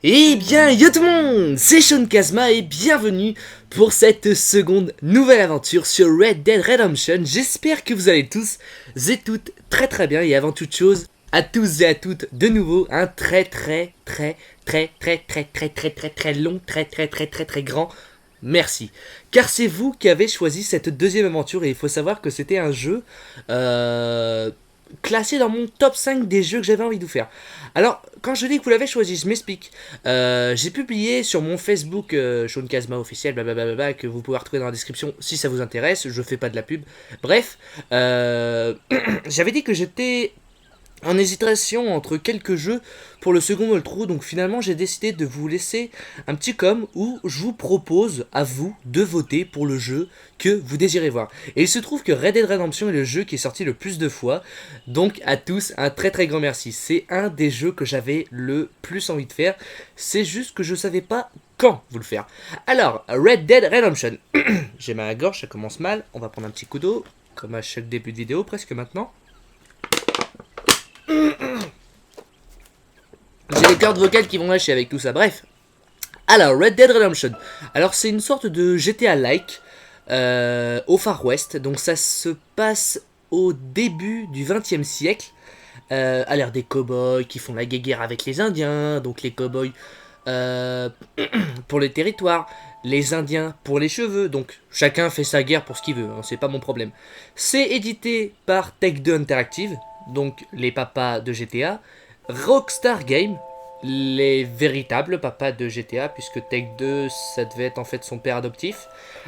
Eh bien, yo tout le monde, c'est Sean Kazma et bienvenue pour cette seconde nouvelle aventure sur Red Dead Redemption. J'espère que vous allez tous et toutes très bien et avant toute chose, à tous et à toutes de nouveau, un très long, très grand merci. Car c'est vous qui avez choisi cette deuxième aventure et il faut savoir que c'était un jeu classé dans mon top 5 des jeux que j'avais envie de vous faire. Alors, quand je dis que vous l'avez choisi, je m'explique. J'ai publié sur mon Facebook Sean Kazma officiel, blablabla, que vous pouvez retrouver dans la description si ça vous intéresse. Je fais pas de la pub. Bref, j'avais dit que j'étais en hésitation entre quelques jeux pour le second walkthrough, donc finalement j'ai décidé de vous laisser un petit com où je vous propose à vous de voter pour le jeu que vous désirez voir. Et il se trouve que Red Dead Redemption est le jeu qui est sorti le plus de fois, donc à tous un très grand merci. C'est un des jeux que j'avais le plus envie de faire, c'est juste que je savais pas quand vous le faire. Alors, Red Dead Redemption, j'ai mal à la gorge, ça commence mal, on va prendre un petit coup d'eau, comme à chaque début de vidéo presque maintenant. J'ai les cordes vocales qui vont lâcher avec tout ça, bref. Alors, Red Dead Redemption. Alors, c'est une sorte de GTA-like au Far West. Donc, ça se passe au début du XXe siècle. À l'ère des cow-boys qui font la guéguerre avec les Indiens. Donc, les cow-boys pour les territoires. Les Indiens pour les cheveux. Donc, chacun fait sa guerre pour ce qu'il veut. Hein, c'est pas mon problème. C'est édité par Take-Two Interactive. Donc, les papas de GTA. Rockstar Games, les véritables papas de GTA, puisque Take-Two, ça devait être en fait son père adoptif.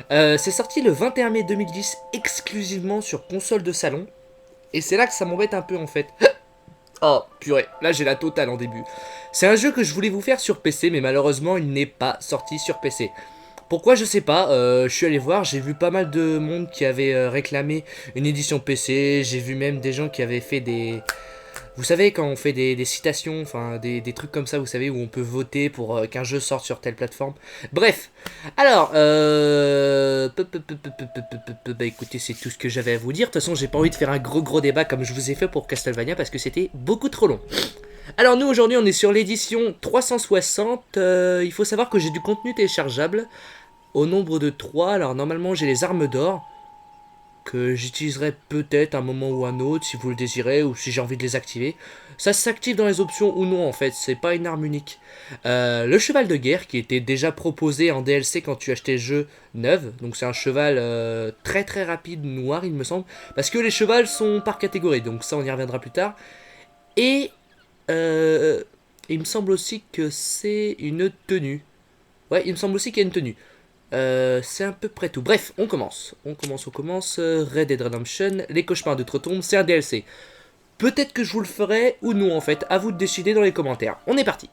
C'est sorti le 21 mai 2010, exclusivement sur console de salon. Et c'est là que ça m'embête un peu en fait. Oh purée, là j'ai la totale en début. C'est un jeu que je voulais vous faire sur PC, mais malheureusement il n'est pas sorti sur PC. Pourquoi je sais pas, je suis allé voir, j'ai vu pas mal de monde qui avait réclamé une édition PC, j'ai vu même des gens qui avaient fait des... Vous savez, quand on fait des citations, enfin des trucs comme ça, vous savez, où on peut voter pour qu'un jeu sorte sur telle plateforme. Bref, alors, bah écoutez, c'est tout ce que j'avais à vous dire. De toute façon, j'ai pas envie de faire un gros débat comme je vous ai fait pour Castlevania parce que c'était beaucoup trop long. Alors nous, aujourd'hui, on est sur l'édition 360. Il faut savoir que j'ai du contenu téléchargeable au nombre de 3. Alors normalement, j'ai les armes d'or que j'utiliserai peut-être un moment ou un autre si vous le désirez ou si j'ai envie de les activer. Ça s'active dans les options ou non en fait, c'est pas une arme unique. Le cheval de guerre qui était déjà proposé en DLC quand tu achetais le jeu neuf, donc c'est un cheval très rapide noir il me semble, parce que les chevals sont par catégorie, donc ça on y reviendra plus tard. Et il me semble aussi que c'est une tenue. Ouais, il me semble aussi qu'il y a une tenue. C'est à peu près tout. Bref, on commence. On commence. Red Dead Redemption, les cauchemars d'outre-tombe, c'est un DLC. Peut-être que je vous le ferai ou non en fait. À vous de décider dans les commentaires. On est parti.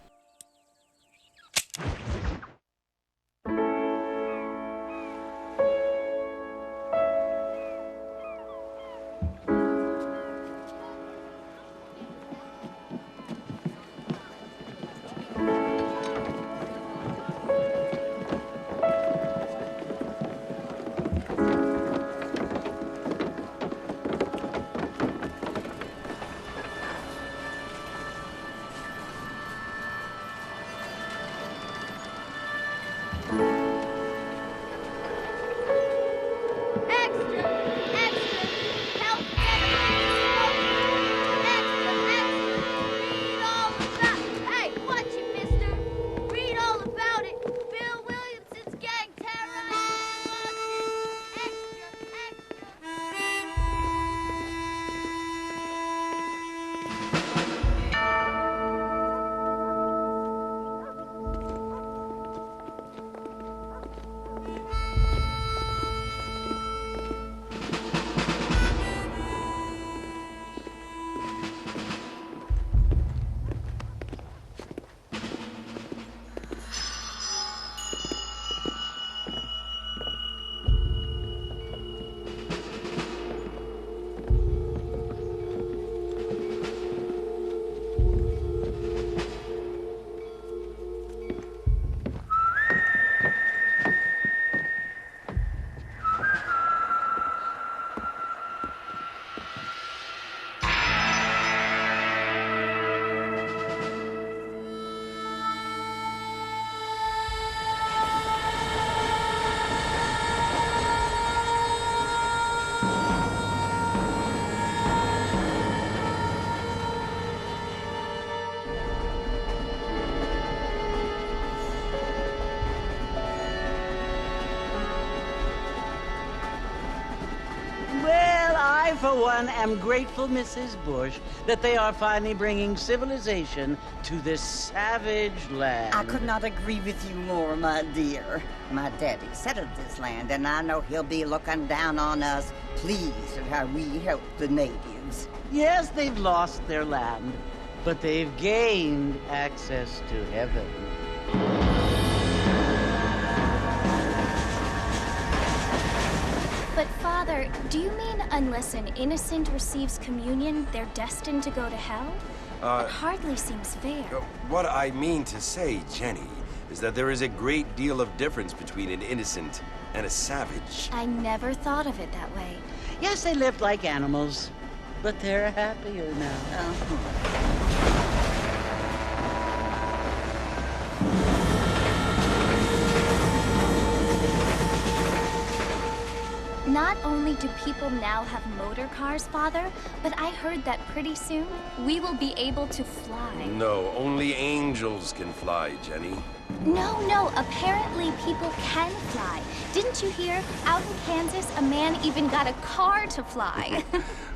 I, for one, am grateful, Mrs. Bush, that they are finally bringing civilization to this savage land. I could not agree with you more, my dear. My daddy settled this land, and I know he'll be looking down on us, pleased at how we help the natives. Yes, they've lost their land, but they've gained access to heaven. But Father, do you mean unless an innocent receives communion, they're destined to go to hell? That hardly seems fair. What I mean to say, Jenny, is that there is a great deal of difference between an innocent and a savage. I never thought of it that way. Yes, they lived like animals, but they're happier now. Not only do people now have motor cars, Father, but I heard that pretty soon we will be able to fly. No, only angels can fly, Jenny. No, apparently people can fly. Didn't you hear? Out in Kansas, a man even got a car to fly.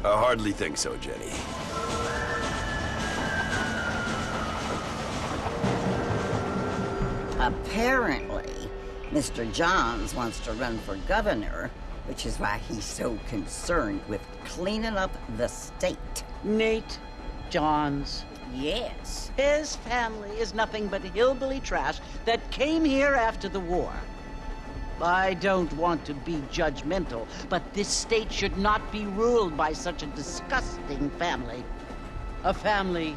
I hardly think so, Jenny. Apparently, Mr. Johns wants to run for governor, which is why he's so concerned with cleaning up the state. Nate Johns. Yes. His family is nothing but hillbilly trash that came here after the war. I don't want to be judgmental, but this state should not be ruled by such a disgusting family. A family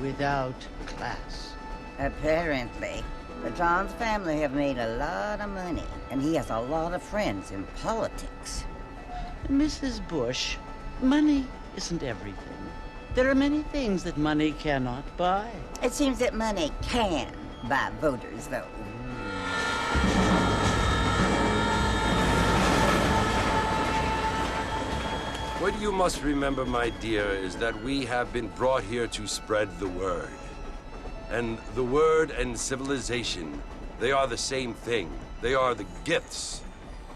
without class. Apparently, the Johns family have made a lot of money, and he has a lot of friends in politics. Mrs. Bush, money isn't everything. There are many things that money cannot buy. It seems that money can buy voters, though. What you must remember, my dear, is that we have been brought here to spread the word. And the word and civilization, they are the same thing. They are the gifts.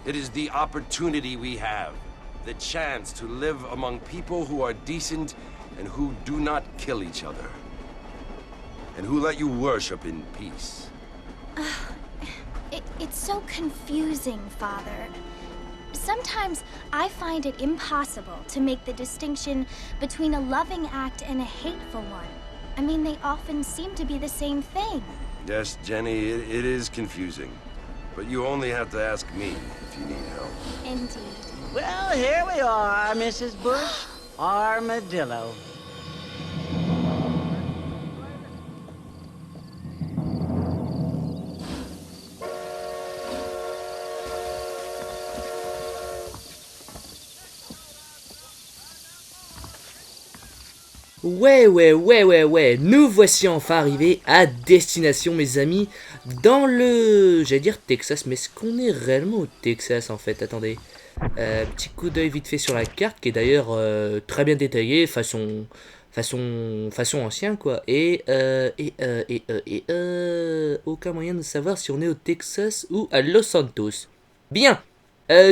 It is the opportunity we have, the chance to live among people who are decent and who do not kill each other, and who let you worship in peace. It's so confusing, Father. Sometimes I find it impossible to make the distinction between a loving act and a hateful one. I mean, they often seem to be the same thing. Yes, Jenny, it is confusing. But you only have to ask me if you need help. Indeed. Well, here we are, Mrs. Bush. Armadillo. Ouais, nous voici enfin arrivés à destination, mes amis, dans le, j'allais dire Texas, mais est-ce qu'on est réellement au Texas en fait? Attendez, petit coup d'œil vite fait sur la carte, qui est d'ailleurs très bien détaillée, façon ancien quoi, et aucun moyen de savoir si on est au Texas ou à Los Santos. Bien,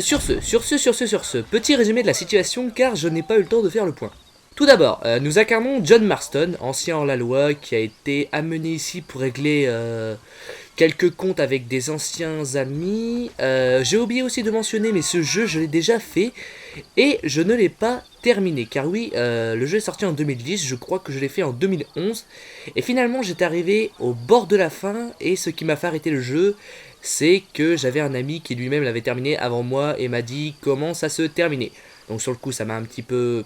sur ce, petit résumé de la situation, car je n'ai pas eu le temps de faire le point. Tout d'abord, nous incarnons John Marston, ancien hors-la-loi, qui a été amené ici pour régler quelques comptes avec des anciens amis. J'ai oublié aussi de mentionner, mais ce jeu, je l'ai déjà fait, et je ne l'ai pas terminé. Car oui, le jeu est sorti en 2010, je crois que je l'ai fait en 2011, et finalement j'étais arrivé au bord de la fin, et ce qui m'a fait arrêter le jeu, c'est que j'avais un ami qui lui-même l'avait terminé avant moi, et m'a dit comment ça se terminait. Donc sur le coup, ça m'a un petit peu...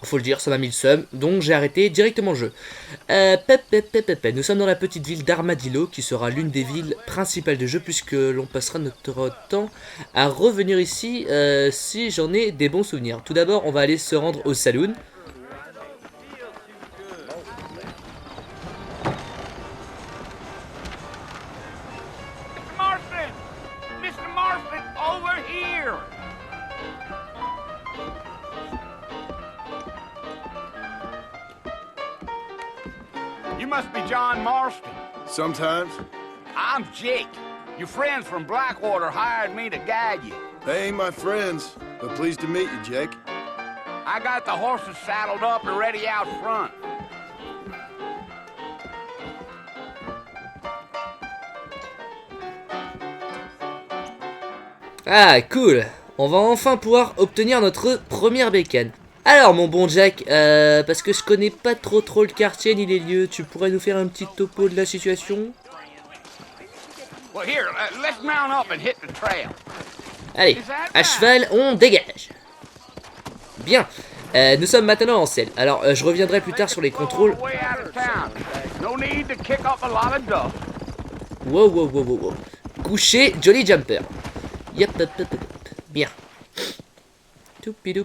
Faut le dire, ça m'a mis le seum, donc j'ai arrêté directement le jeu. Nous sommes dans la petite ville d'Armadillo, qui sera l'une des villes principales du jeu, puisque l'on passera notre temps à revenir ici, si j'en ai des bons souvenirs. Tout d'abord, on va aller se rendre au saloon. Mr. Marston, over here! You must be John Marston. Sometimes. I'm Jake. Your friends from Blackwater hired me to guide you. They ain't my friends. Well, pleased to meet you, Jake. I got the horses saddled up and ready out front. Ah, cool. On va enfin pouvoir obtenir notre première bécane. Alors, mon bon Jack, parce que je connais pas trop le quartier ni les lieux, tu pourrais nous faire un petit topo de la situation? Well, here, let's mount up and hit the trail. Allez, à cheval, on dégage. Bien, nous sommes maintenant en selle. Alors, je reviendrai plus tard sur les contrôles. Wow. Couché, Jolly Jumper. Yep. Bien. Toupidou.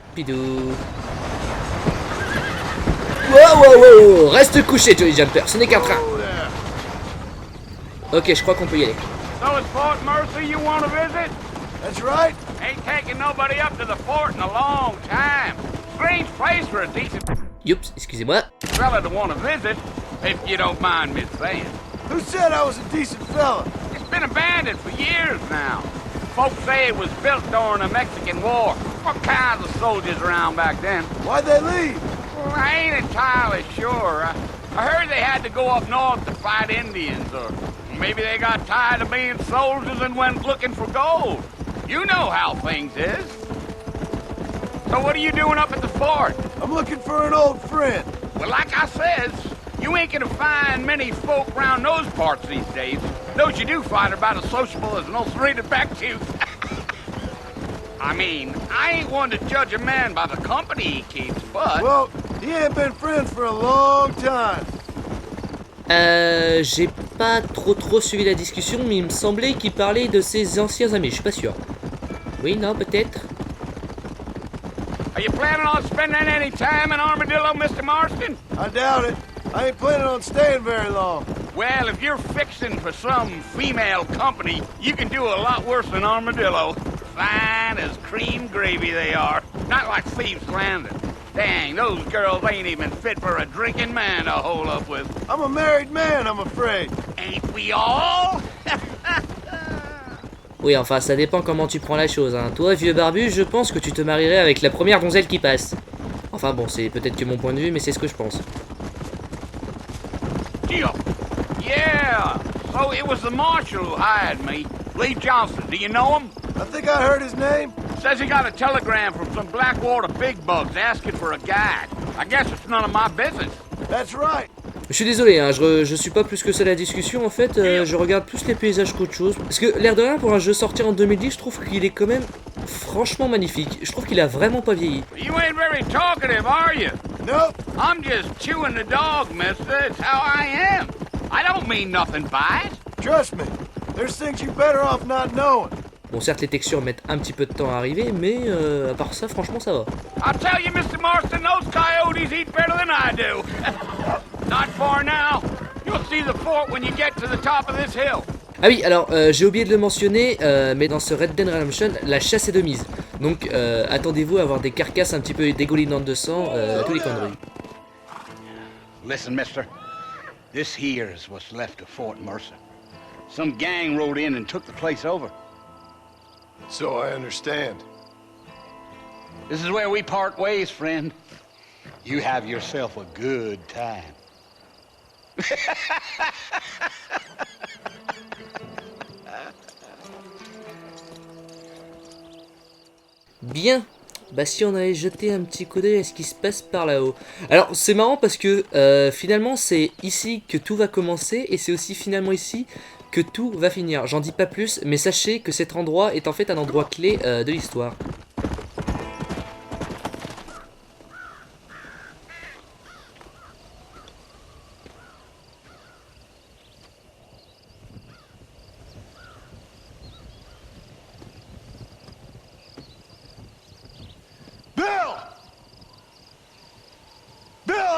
Wow. Reste couché, Jolly Jumper, ce n'est qu'un train. Ok, je crois qu'on peut y aller. So it's Fort Mercy you want to visit? That's right. Ain't taking nobody up to the fort in a long time. Strange place for a decent Youps, excusez-moi. fella to want to visit, if you don't mind me saying. Who said I was a decent fella? It's been abandoned for years now. Folks say it was built during the Mexican War. What kinds of soldiers around back then? Why'd they leave? Well, I ain't entirely sure. I heard they had to go up north to fight Indians, or maybe they got tired of being soldiers and went looking for gold. You know how things is. So what are you doing up at the fort? I'm looking for an old friend. Well, like I says, you ain't gonna find many folk around those parts these days. Those you do find are about as sociable as an ulcerated back tooth. I mean, I ain't one to judge a man by the company he keeps, but... Well, he ain't been friends for a long time. J'ai pas trop suivi la discussion, mais il me semblait qu'il parlait de ses anciens amis, je suis pas sûr. Oui, non, peut-être. Are you planning on spending any time in Armadillo, Mr. Marston? I doubt it. I ain't planning on staying very long. Well, if you're fixing for some female company, you can do a lot worse than Armadillo. Fine as cream gravy they are. Not like Thieves' Landing. Dang, those girls ain't even fit for a drinking man to hole up with. I'm a married man, I'm afraid. Ain't we all? Oui, enfin, ça dépend comment tu prends la chose, hein. Toi, vieux barbu, je pense que tu te marierais avec la première donzelle qui passe. Enfin bon, c'est peut-être que mon point de vue, mais c'est ce que je pense. Yeah, so it was the marshal who hired me. Lee Johnson, do you know him? I think I heard his name. Says he got a telegram from some Blackwater big bugs asking for a guide. I guess it's none of my business. That's right. Je suis désolé, hein, je suis pas plus que ça la discussion, en fait, je regarde plus les paysages qu'autre chose. Parce que l'air de rien, pour un jeu sorti en 2010, je trouve qu'il est quand même franchement magnifique. Je trouve qu'il a vraiment pas vieilli. You ain't very talkative, are you? Nope. I'm just chewing the dog, mister. It's how I am. I don't mean nothing by it. Trust me, there's things you're better off not knowing. Bon, certes, les textures mettent un petit peu de temps à arriver, mais à part ça, franchement, ça va. I'll tell you, Mr. Marston, those coyotes eat better than I do. Not far now. You'll see the fort when you get to the top of this hill. Ah oui, alors, j'ai oublié de le mentionner, mais dans ce Red Dead Redemption, la chasse est de mise. Donc, attendez-vous à avoir des carcasses un petit peu dégoulinantes de sang, tous les coins de rue. Listen, mister. This here is what's left of Fort Mercer. Some gang rode in and took the place over. So I understand. This is where we part ways, friend. You have yourself a good time. Bien, bah si on allait jeter un petit coup d'œil à ce qui se passe par là-haut. Alors c'est marrant parce que finalement c'est ici que tout va commencer et c'est aussi finalement ici que tout va finir. J'en dis pas plus, mais sachez que cet endroit est en fait un endroit clé de l'histoire.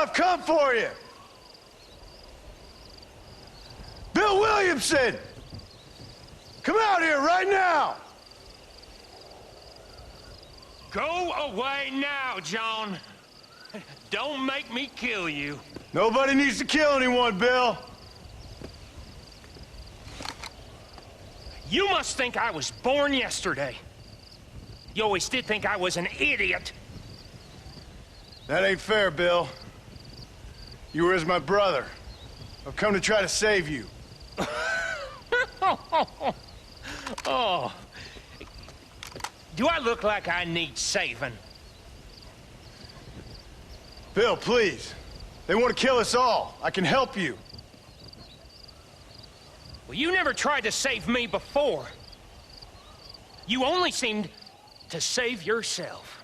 I've come for you! Bill Williamson! Come out here right now! Go away now, John. Don't make me kill you. Nobody needs to kill anyone, Bill. You must think I was born yesterday. You always did think I was an idiot. That ain't fair, Bill. You were as my brother. I've come to try to save you. Oh. Do I look like I need saving? Bill, please. They want to kill us all. I can help you. Well, you never tried to save me before. You only seemed to save yourself.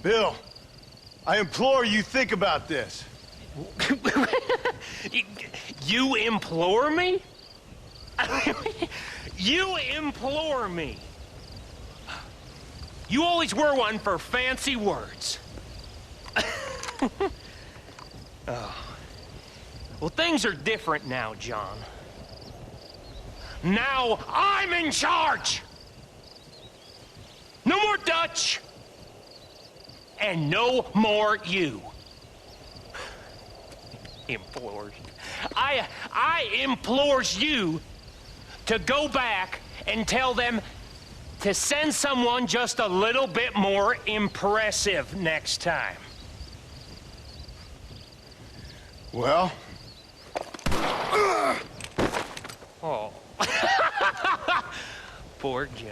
Bill, I implore you think about this. You implore me? You implore me. You always were one for fancy words. Oh. Well, things are different now, John. Now I'm in charge! No more Dutch! And no more you. Implores. I implores you to go back and tell them to send someone just a little bit more impressive next time. Well? Oh. Poor John.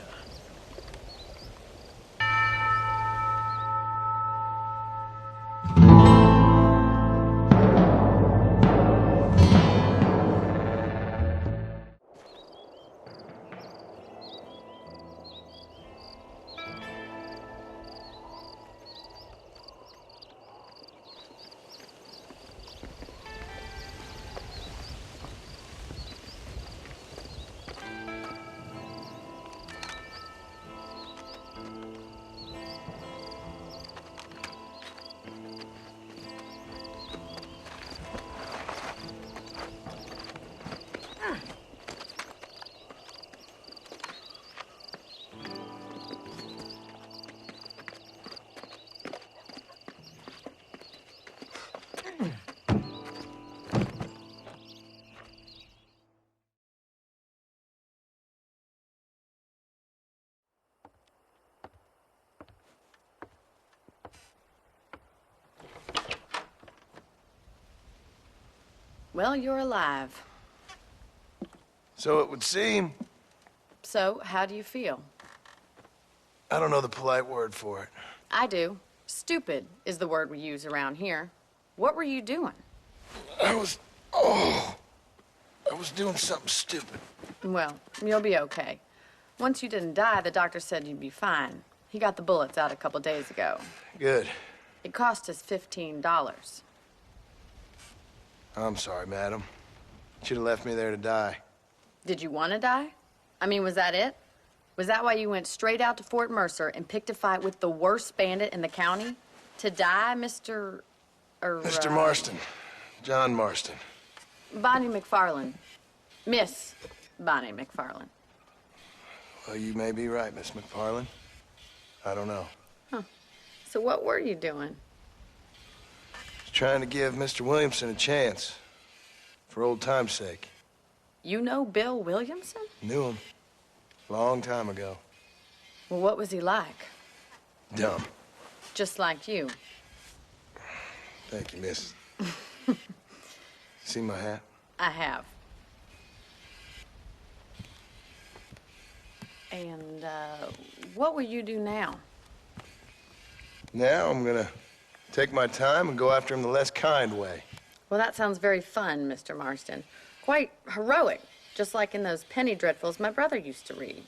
Well, you're alive. So it would seem. So, how do you feel? I don't know the polite word for it. I do. Stupid is the word we use around here. What were you doing? I was doing something stupid. Well, you'll be okay. Once you didn't die, the doctor said you'd be fine. He got the bullets out a couple days ago. Good. It cost us $15. I'm sorry, madam. Should have left me there to die. Did you want to die? I mean, was that it? Was that why you went straight out to Fort Mercer and picked a fight with the worst bandit in the county? To die, Mr. Mr. Marston. John Marston. Bonnie McFarlane. Miss Bonnie McFarlane. Well, you may be right, Miss McFarlane. I don't know. Huh. So what were you doing? Trying to give Mr. Williamson a chance. For old time's sake. You know Bill Williamson? Knew him. Long time ago. Well, what was he like? Dumb. Just like you. Thank you, miss. See my hat? I have. And, what will you do now? Now I'm gonna take my time and go after him the less kind way. Well, that sounds very fun, Mr. Marston. Quite heroic, just like in those penny dreadfuls my brother used to read.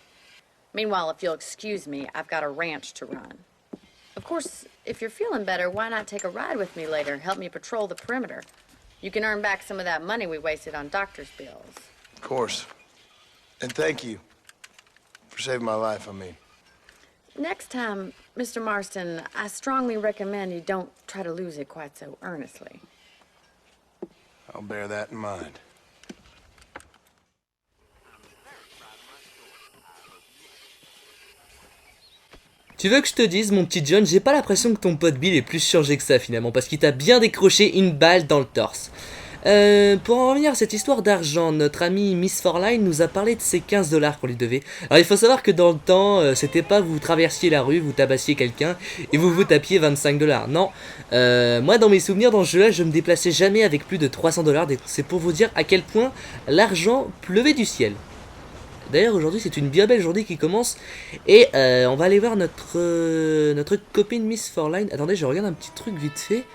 Meanwhile, if you'll excuse me, I've got a ranch to run. Of course, if you're feeling better, why not take a ride with me later and help me patrol the perimeter? You can earn back some of that money we wasted on doctor's bills. Of course. And thank you for saving my life, I mean. Next time, Mr. Marston, I strongly recommend you don't try to lose it quite so earnestly. I'll bear that in mind. Tu veux que je te dise, mon petit John, j'ai pas l'impression que ton pote Bill est plus changé que ça finalement, parce qu'il t'a bien décroché une balle dans le torse. Pour en revenir à cette histoire d'argent, notre ami Miss Forline nous a parlé de ces 15 $ qu'on lui devait. Alors il faut savoir que dans le temps, c'était pas vous traversiez la rue, vous tabassiez quelqu'un et vous tapiez 25 $. Non, moi dans mes souvenirs dans ce jeu-là, je me déplaçais jamais avec plus de 300 $. C'est pour vous dire à quel point l'argent pleuvait du ciel. D'ailleurs aujourd'hui c'est une bien belle journée qui commence et on va aller voir notre copine Miss Forline. Attendez, je regarde un petit truc vite fait.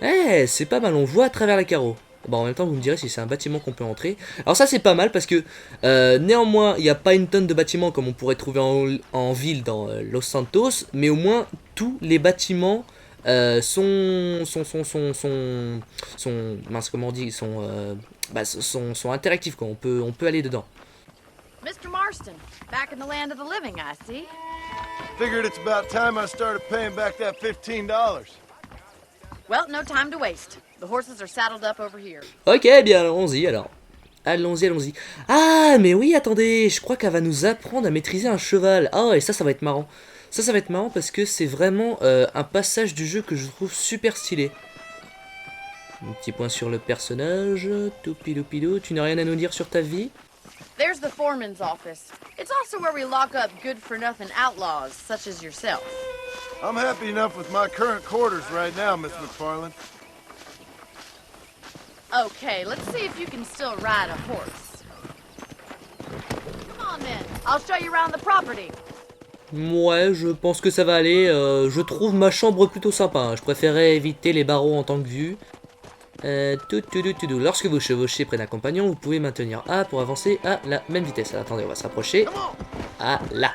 Eh, c'est pas mal, on voit à travers les carreaux. Bon, en même temps, vous me direz si c'est un bâtiment qu'on peut entrer. Alors ça, c'est pas mal parce que, néanmoins, il n'y a pas une tonne de bâtiments comme on pourrait trouver en ville dans Los Santos. Mais au moins, tous les bâtiments sont mince, comment on dit, sont interactifs, quoi. On peut aller dedans. Mr. Marston, back in the land of the living, I see. Figured it's about time I started paying back that $15. Well, no time to waste. The horses are saddled up over here. Ok, bien, allons-y alors. Allons-y. Ah, mais oui, attendez, je crois qu'elle va nous apprendre à maîtriser un cheval. Ah, et ça va être marrant. Ça va être marrant parce que c'est vraiment un passage du jeu que je trouve super stylé. Un petit point sur le personnage. Toupilou, tu n'as rien à nous dire sur ta vie? There's the foreman's office. It's also where we lock up good-for-nothing outlaws, such as yourself. I'm happy enough with my current quarters right now, Miss McFarland. Okay, let's see if you can still ride a horse. Come on then, I'll show you around the property. Ouais, je pense que ça va aller. Je trouve ma chambre plutôt sympa. Hein. Je préférais éviter les barreaux en tant que vue. Lorsque vous chevauchez près d'un compagnon, vous pouvez maintenir A pour avancer à la même vitesse. Alors, attendez, on va se rapprocher. Ah là.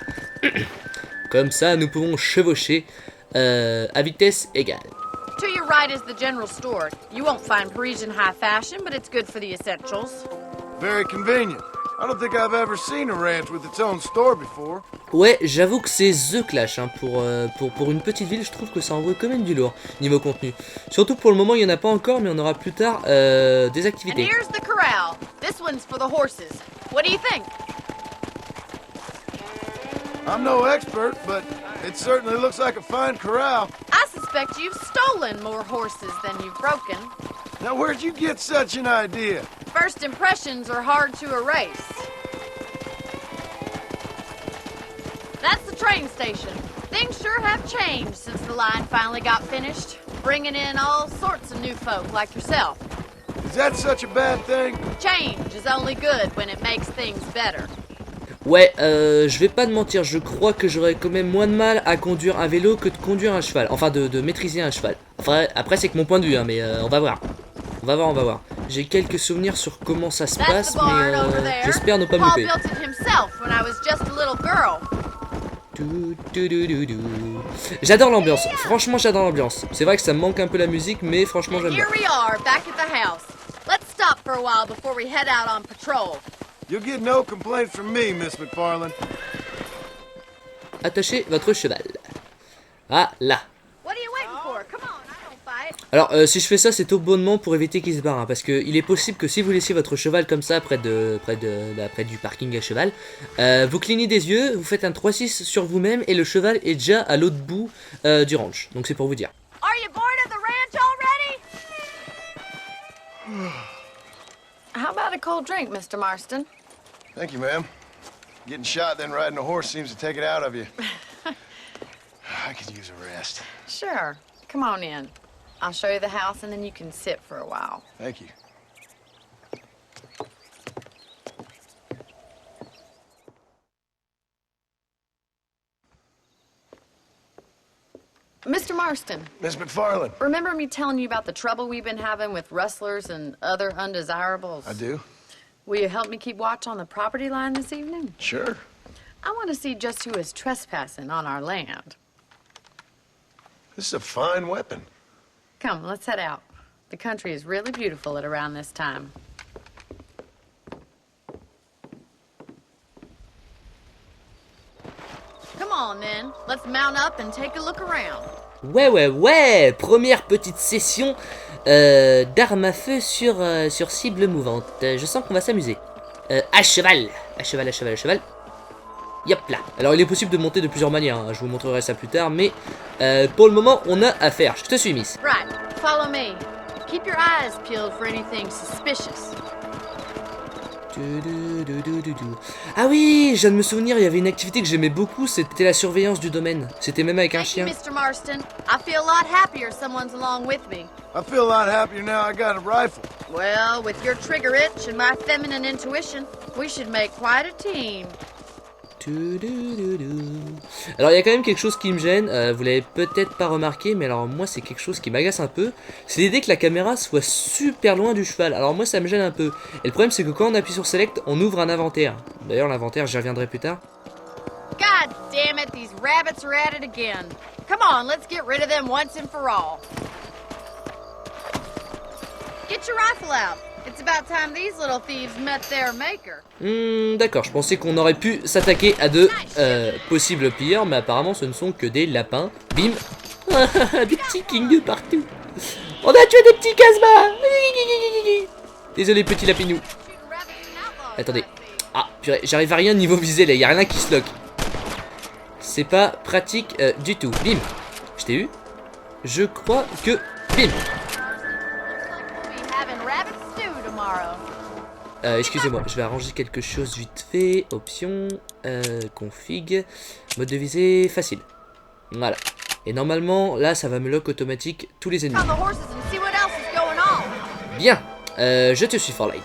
Comme ça, nous pouvons chevaucher à vitesse égale. To your right is the general store. You won't find Parisian high fashion, but it's good for the essentials. Very convenient. I don't think I've ever seen a ranch with its own store before. Ouais, j'avoue que c'est The Clash. Hein. Pour une petite ville, je trouve que ça envoie quand même du lourd niveau contenu. Surtout pour le moment, il n'y en a pas encore, mais on aura plus tard des activités. And here's the corral. This one's for the horses. What do you think? I'm no expert, but it certainly looks like a fine corral. I suspect you've stolen more horses than you've broken. Now, where'd you get such an idea? First impressions are hard to erase. That's the train station. Things sure have changed since the line finally got finished, bringing in all sorts of new folk like yourself. Is that such a bad thing? Change is only good when it makes things better. Ouais, je vais pas te mentir, je crois que j'aurais quand même moins de mal à conduire un vélo que de conduire un cheval. Enfin, de maîtriser un cheval. Enfin, après, c'est que mon point de vue, hein, mais on va voir. On va voir. J'ai quelques souvenirs sur comment ça se passe, mais j'espère ne pas me louper. J'adore l'ambiance, franchement j'adore l'ambiance. C'est vrai que ça me manque un peu la musique, mais franchement j'aime bien. You'll get no complaints from me, Miss McFarland. Attachez votre cheval. Ah là. Alors si je fais ça, c'est au bon moment pour éviter qu'il se barre, hein, parce que il est possible que si vous laissiez votre cheval comme ça près du parking à cheval, vous clignez des yeux, vous faites un 3-6 sur vous-même et le cheval est déjà à l'autre bout du ranch. Donc c'est pour vous dire. Are you bored of the ranch already? How about a cold drink, Mr. Marston? Thank you, ma'am. Getting shot then riding a horse seems to take it out of you. I could use a rest. Sure. Come on in. I'll show you the house and then you can sit for a while. Thank you. Mr. Marston. Miss McFarland. Remember me telling you about the trouble we've been having with rustlers and other undesirables? I do. Will you help me keep watch on the property line this evening? Sure. I want to see just who is trespassing on our land. This is a fine weapon. Come, let's head out. The country is really beautiful at around this time. Come on, then. Let's mount up and take a look around. Ouais. Première petite session d'armes à feu sur cible mouvante. Je sens qu'on va s'amuser. À cheval. Yop là. Alors il est possible de monter de plusieurs manières, hein. Je vous montrerai ça plus tard, mais pour le moment on a à faire. Je te suis, Miss. Right, follow me. Keep your eyes peeled for anything suspicious. Ah oui, je viens de me souvenir, il y avait une activité que j'aimais beaucoup, c'était la surveillance du domaine. C'était même avec un chien. Mr. Marston. I feel a lot happier someone's along with me. I feel a lot happier now I got a rifle. Well, with your trigger itch and my feminine intuition, we should make quite a team. Alors il y a quand même quelque chose qui me gêne, vous l'avez peut-être pas remarqué, mais alors moi c'est quelque chose qui m'agace un peu, c'est l'idée que la caméra soit super loin du cheval. Alors moi ça me gêne un peu, et le problème c'est que quand on appuie sur Select, on ouvre un inventaire. D'ailleurs l'inventaire j'y reviendrai plus tard. God damn it, these rabbits are at it again. Come on, let's get rid of them once and for all. Get your rifle out. It's about time these little thieves met their maker. D'accord, je pensais qu'on aurait pu s'attaquer à de possibles pilleurs, mais apparemment ce ne sont que des lapins. Bim. Des petits kings partout. On a tué des petits casbah. Désolé petit lapinou. Attendez. Ah purée, j'arrive à rien niveau visé là, y a rien qui se lock. C'est pas pratique du tout. Bim. Je t'ai eu. Je crois que... Bim. Excusez-moi, je vais arranger quelque chose vite fait. Options, config, mode de visée, facile. Voilà. Et normalement, là, ça va me lock automatique tous les ennemis. Bien, je te suis, Forlight.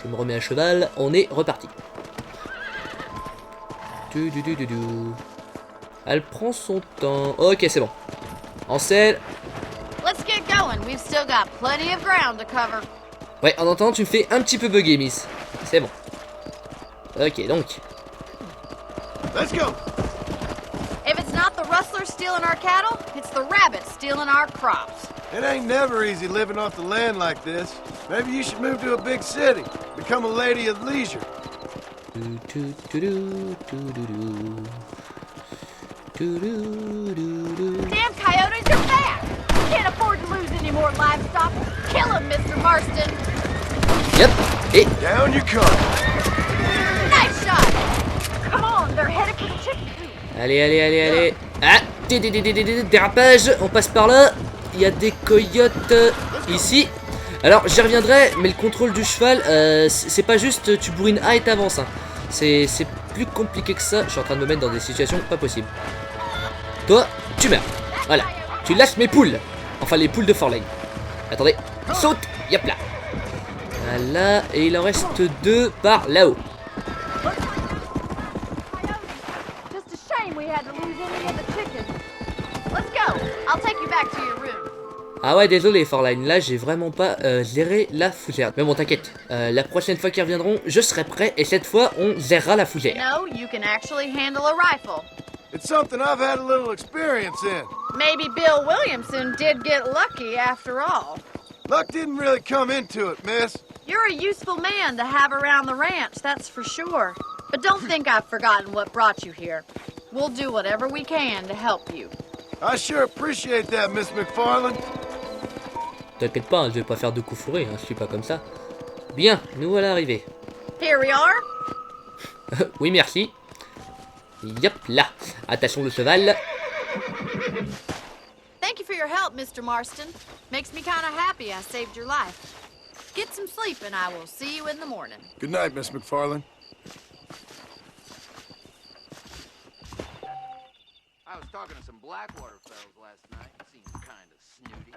Je me remets à cheval, on est reparti. Elle prend son temps. Ok, c'est bon. En selle. Ouais, en entendant, tu me fais un petit peu bugger, Miss. C'est bon. Ok, donc. Let's go. If it's not the rustlers stealing our cattle, it's the rabbits stealing our crops. It ain't never easy living off the land like this. Maybe you should move to a big city. Become a lady of leisure. Damn coyotes, you're back! Can't afford to lose any more livestock. Kill him, Mr. Marston. Yep. Et Down you come. Nice shot. Come on, they're headed for the chicken coop. allez, allez, allez, allez. Ah, dérapage. On passe par là. Il y a des coyotes ici. Alors, j'y reviendrai, mais le contrôle du cheval, c'est pas juste tu bourrines A et t'avances. Hein. C'est plus compliqué que ça. Je suis en train de me mettre dans des situations pas possibles. Toi, tu meurs. Voilà. Tu lâches mes poules. Enfin, les poules de Forlane. Attendez. Saute. Yop là. Voilà. Et il en reste 2 par là-haut. Ah ouais, désolé Forline, là j'ai vraiment pas géré la fougère. Mais bon, t'inquiète, la prochaine fois qu'ils reviendront, je serai prêt et cette fois on gérera la fougère. No, you can actually handle a rifle. It's something I've had a little experience in. Maybe Bill Williamson did get lucky after all. Luck didn't really come into it, miss. You're a useful man to have around the ranch, that's for sure. But don't think I've forgotten what brought you here. We'll do whatever we can to help you. I sure appreciate that, Miss McFarland. T'inquiète pas, je vais pas faire de coups fourrés, hein, je suis pas comme ça. Bien, nous voilà arrivés. Here we are. Oui, merci. Yop, là. Attachons le cheval. Thank you for your help, Mr. Marston. Makes me kind of happy I saved your life. Get some sleep and I will see you in the morning. Good night, Miss McFarland. I was talking to some Blackwater fellas last night. Seemed kind of snooty.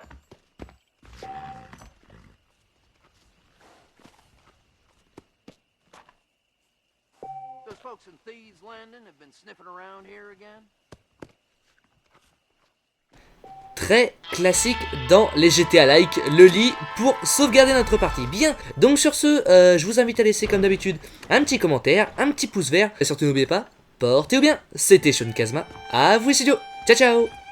Those folks in Thieves Landing have been sniffing around here again? Très classique dans les GTA-like, le lit pour sauvegarder notre partie. Bien, donc sur ce, je vous invite à laisser comme d'habitude un petit commentaire, un petit pouce vert. Et surtout n'oubliez pas, portez-vous bien. C'était Sean Kazma, à vous les studios. Ciao ciao.